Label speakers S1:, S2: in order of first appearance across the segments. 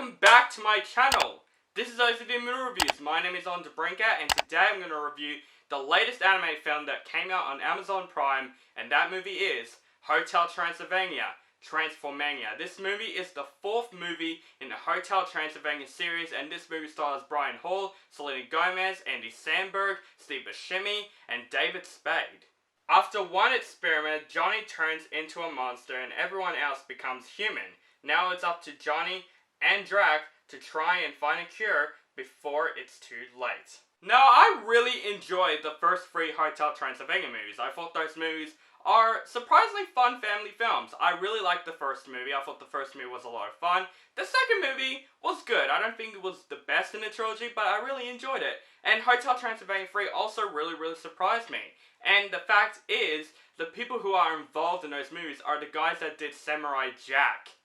S1: welcome back to my channel. This is OCD Movie Reviews. My name is Andre Brinker, and today I'm going to review the latest animated film that came out on Amazon Prime, and that movie is Hotel Transylvania, Transformania. This movie is the fourth movie in the Hotel Transylvania series, and this movie stars Brian Hall, Selena Gomez, Andy Samberg, Steve Buscemi, and David Spade. After one experiment, Johnny turns into a monster and everyone else becomes human. Now it's up to Johnny and Drac to try and find a cure before it's too late. Now, I really enjoyed the first three Hotel Transylvania movies. I thought those movies are surprisingly fun family films. I really liked the first movie. I thought the first movie was a lot of fun. The second movie was good. I don't think it was the best in the trilogy, but I really enjoyed it. And Hotel Transylvania 3 also really surprised me. And the fact is, the people who are involved in those movies are the guys that did Samurai Jack.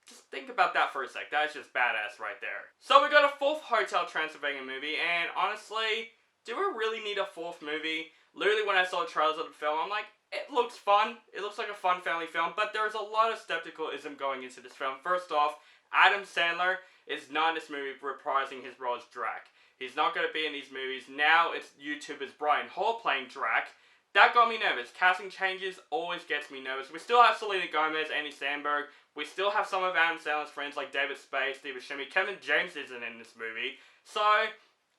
S1: Just think about that for a sec. That is just badass right there. So we got a fourth Hotel Transylvania movie, and honestly, do we really need a fourth movie? Literally, when I saw the trailers of the film, I'm like, it looks fun. It looks like a fun family film, but there's a lot of skepticism going into this film. First off, Adam Sandler is not in this movie reprising his role as Drac. He's not going to be in these movies. Now it's YouTuber's Brian Hall playing Drac. That got me nervous. Casting changes always gets me nervous. We still have Selena Gomez, Andy Samberg. We still have some of Adam Sandler's friends like David Spade, Steve Buscemi. Kevin James isn't in this movie. So,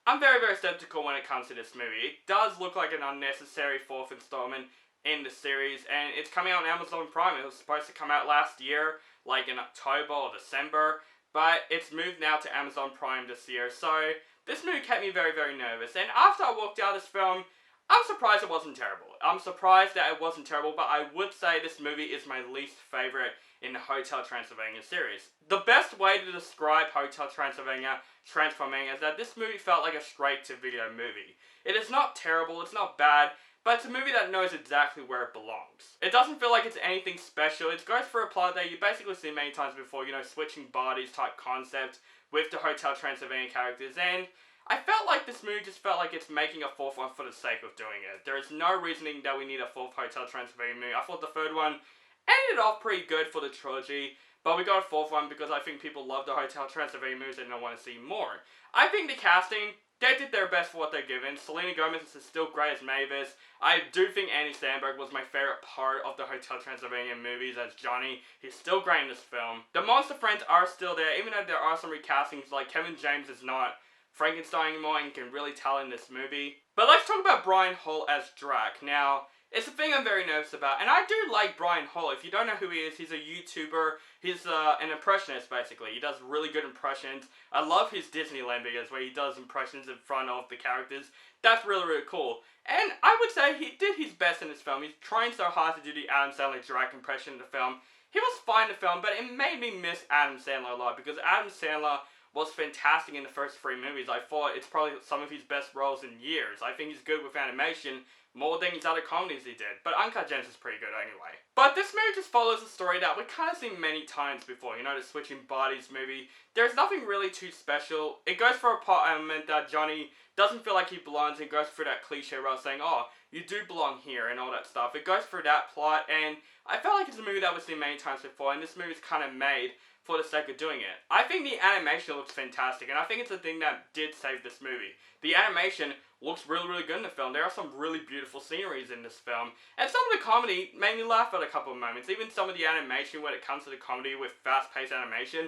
S1: I'm very skeptical when it comes to this movie. It does look like an unnecessary fourth installment in the series, and it's coming out on Amazon Prime. It was supposed to come out last year, like in October or December, but it's moved now to Amazon Prime this year. So, this movie kept me very nervous, and after I walked out of this film, I'm surprised it wasn't terrible. I'm surprised that it wasn't terrible, but I would say this movie is my least favorite in the Hotel Transylvania series. The best way to describe Hotel Transylvania, Transformania, is that this movie felt like a straight-to-video movie. It is not terrible, it's not bad, but it's a movie that knows exactly where it belongs. It doesn't feel like it's anything special. It goes for a plot that you basically see many times before, you know, switching bodies type concept with the Hotel Transylvania characters, and I felt like this movie just felt like it's making a fourth one for the sake of doing it. There is no reasoning that we need a fourth Hotel Transylvania movie. I thought the third one ended off pretty good for the trilogy, but we got a fourth one because I think people love the Hotel Transylvania movies and they want to see more. I think the casting, they did their best for what they're given. Selena Gomez is still great as Mavis. I do think Andy Samberg was my favorite part of the Hotel Transylvania movies as Johnny. He's still great in this film. The monster friends are still there, even though there are some recastings, like Kevin James is not Frankenstein anymore, and you can really tell in this movie. But let's talk about Brian Hall as Drac. Now, it's a thing I'm very nervous about, and I do like Brian Hall. If you don't know who he is, he's a YouTuber. He's an impressionist, basically. He does really good impressions. I love his Disneyland videos where he does impressions in front of the characters. That's really cool. And I would say he did his best in this film. He's trying so hard to do the Adam Sandler Drac impression in the film. He was fine in the film, but it made me miss Adam Sandler a lot, because Adam Sandler was fantastic in the first three movies. I thought it's probably some of his best roles in years. I think he's good with animation, more than his other comedies he did. But Uncut Gems is pretty good anyway. But this movie just follows a story that we've kind of seen many times before. You know, the switching bodies movie. There's nothing really too special. It goes for a part that Johnny doesn't feel like he belongs. It goes through that cliche role saying, oh, you do belong here and all that stuff. It goes through that plot, and I felt like it's a movie that we've seen many times before, and this movie's kind of made for the sake of doing it. I think the animation looks fantastic, and I think it's the thing that did save this movie. The animation looks really good in the film. There are some really beautiful sceneries in this film, and some of the comedy made me laugh at a couple of moments. Even some of the animation when it comes to the comedy with fast-paced animation,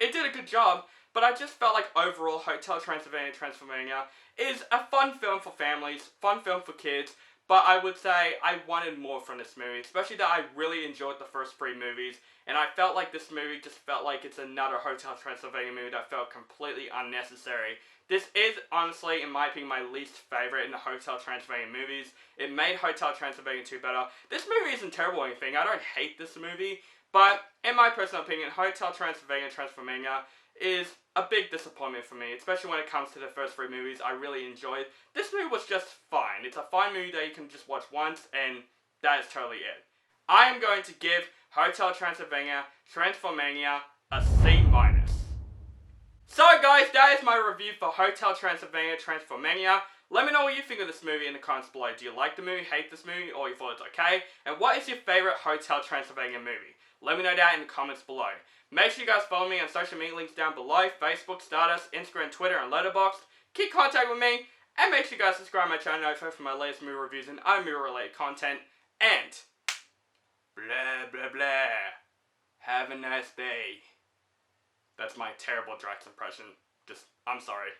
S1: it did a good job, but I just felt like overall Hotel Transylvania Transformania is a fun film for families, fun film for kids, but I would say I wanted more from this movie, especially that I really enjoyed the first three movies, and I felt like this movie just felt like it's another Hotel Transylvania movie that felt completely unnecessary. This is, honestly, in my opinion, my least favorite in the Hotel Transylvania movies. It made Hotel Transylvania 2 better. This movie isn't terrible or anything. I don't hate this movie, but in my personal opinion, Hotel Transylvania Transformania is a big disappointment for me, especially when it comes to the first three movies I really enjoyed. This movie was just fine. It's a fine movie that you can just watch once, and that is totally it. I am going to give Hotel Transylvania Transformania a C-. So guys, that is my review for Hotel Transylvania Transformania. Let me know what you think of this movie in the comments below. Do you like the movie, hate this movie, or you thought it's okay? And what is your favorite Hotel Transylvania movie? Let me know that in the comments below. Make sure you guys follow me on social media links down below: Facebook, Stardust, Instagram, Twitter, and Letterboxd. Keep contact with me, and make sure you guys subscribe to my channel for my latest movie reviews and other movie related content. And blah blah blah. Have a nice day. That's my terrible Drax impression. I'm sorry.